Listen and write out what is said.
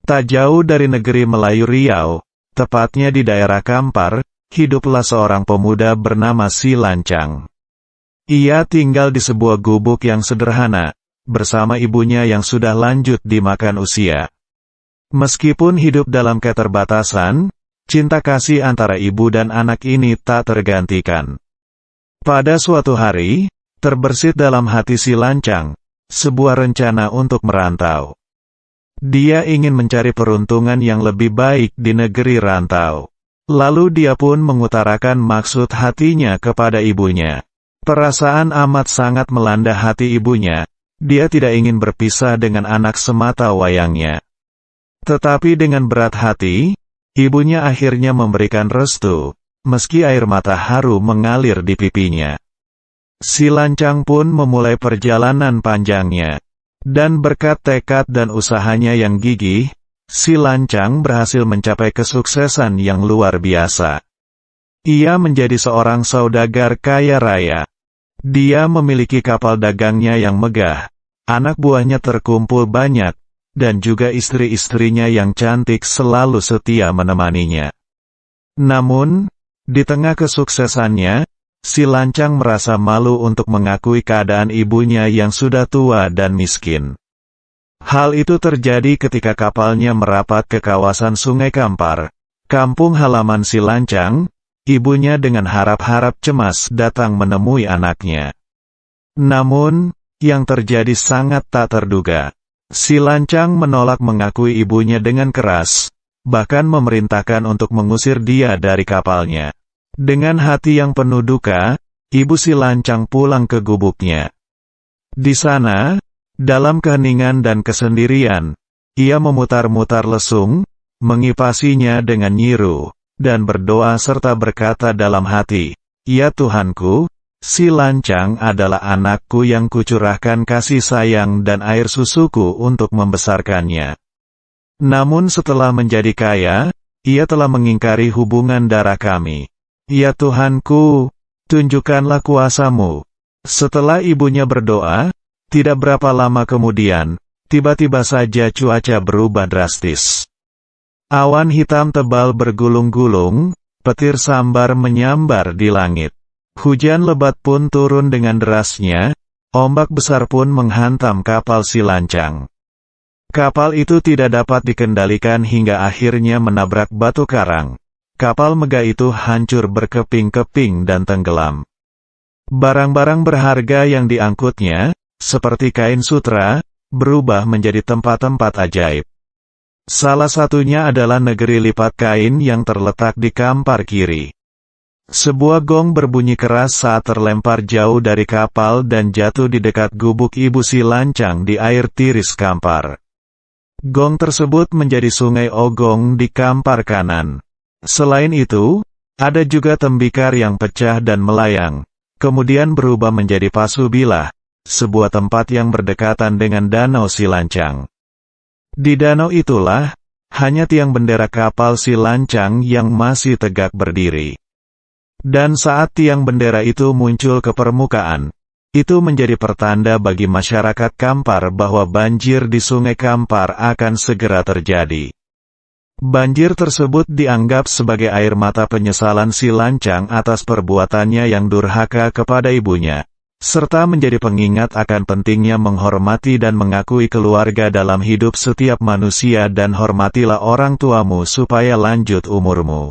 Tak jauh dari negeri Melayu Riau, tepatnya di daerah Kampar, hiduplah seorang pemuda bernama Si Lancang. Ia tinggal di sebuah gubuk yang sederhana, bersama ibunya yang sudah lanjut dimakan usia. Meskipun hidup dalam keterbatasan, cinta kasih antara ibu dan anak ini tak tergantikan. Pada suatu hari, terbersit dalam hati Si Lancang sebuah rencana untuk merantau. Dia ingin mencari peruntungan yang lebih baik di negeri rantau. Lalu dia pun mengutarakan maksud hatinya kepada ibunya. Perasaan amat sangat melanda hati ibunya. Dia tidak ingin berpisah dengan anak semata wayangnya. Tetapi dengan berat hati, ibunya akhirnya memberikan restu, meski air mata haru mengalir di pipinya. Si Lancang pun memulai perjalanan panjangnya. Dan berkat tekad dan usahanya yang gigih, Si Lancang berhasil mencapai kesuksesan yang luar biasa. Ia menjadi seorang saudagar kaya raya. Dia memiliki kapal dagangnya yang megah, anak buahnya terkumpul banyak, dan juga istri-istrinya yang cantik selalu setia menemaninya. Namun, di tengah kesuksesannya, Si Lancang merasa malu untuk mengakui keadaan ibunya yang sudah tua dan miskin. Hal itu terjadi ketika kapalnya merapat ke kawasan Sungai Kampar, kampung halaman Si Lancang. Ibunya dengan harap-harap cemas datang menemui anaknya. Namun, yang terjadi sangat tak terduga. Si Lancang menolak mengakui ibunya dengan keras, bahkan memerintahkan untuk mengusir dia dari kapalnya. Dengan hati yang penuh duka, ibu Si Lancang pulang ke gubuknya. Di sana, dalam keheningan dan kesendirian, ia memutar-mutar lesung, mengipasinya dengan nyiru, dan berdoa serta berkata dalam hati, "Ya Tuhanku, Si Lancang adalah anakku yang kucurahkan kasih sayang dan air susuku untuk membesarkannya. Namun setelah menjadi kaya, ia telah mengingkari hubungan darah kami. Ya Tuhanku, tunjukkanlah kuasa-Mu." Setelah ibunya berdoa, tidak berapa lama kemudian, tiba-tiba saja cuaca berubah drastis. Awan hitam tebal bergulung-gulung, petir sambar menyambar di langit. Hujan lebat pun turun dengan derasnya, ombak besar pun menghantam kapal Si Lancang. Kapal itu tidak dapat dikendalikan hingga akhirnya menabrak batu karang. Kapal megah itu hancur berkeping-keping dan tenggelam. Barang-barang berharga yang diangkutnya, seperti kain sutra, berubah menjadi tempat-tempat ajaib. Salah satunya adalah negeri lipat kain yang terletak di Kampar kiri. Sebuah gong berbunyi keras saat terlempar jauh dari kapal dan jatuh di dekat gubuk ibu Si Lancang di air tiris Kampar. Gong tersebut menjadi sungai Ogong di Kampar kanan. Selain itu, ada juga tembikar yang pecah dan melayang, kemudian berubah menjadi Pasubilah, sebuah tempat yang berdekatan dengan danau Si Lancang. Di danau itulah, hanya tiang bendera kapal Si Lancang yang masih tegak berdiri. Dan saat tiang bendera itu muncul ke permukaan, itu menjadi pertanda bagi masyarakat Kampar bahwa banjir di Sungai Kampar akan segera terjadi. Banjir tersebut dianggap sebagai air mata penyesalan Si Lancang atas perbuatannya yang durhaka kepada ibunya, serta menjadi pengingat akan pentingnya menghormati dan mengakui keluarga dalam hidup setiap manusia dan hormatilah orang tuamu supaya lanjut umurmu.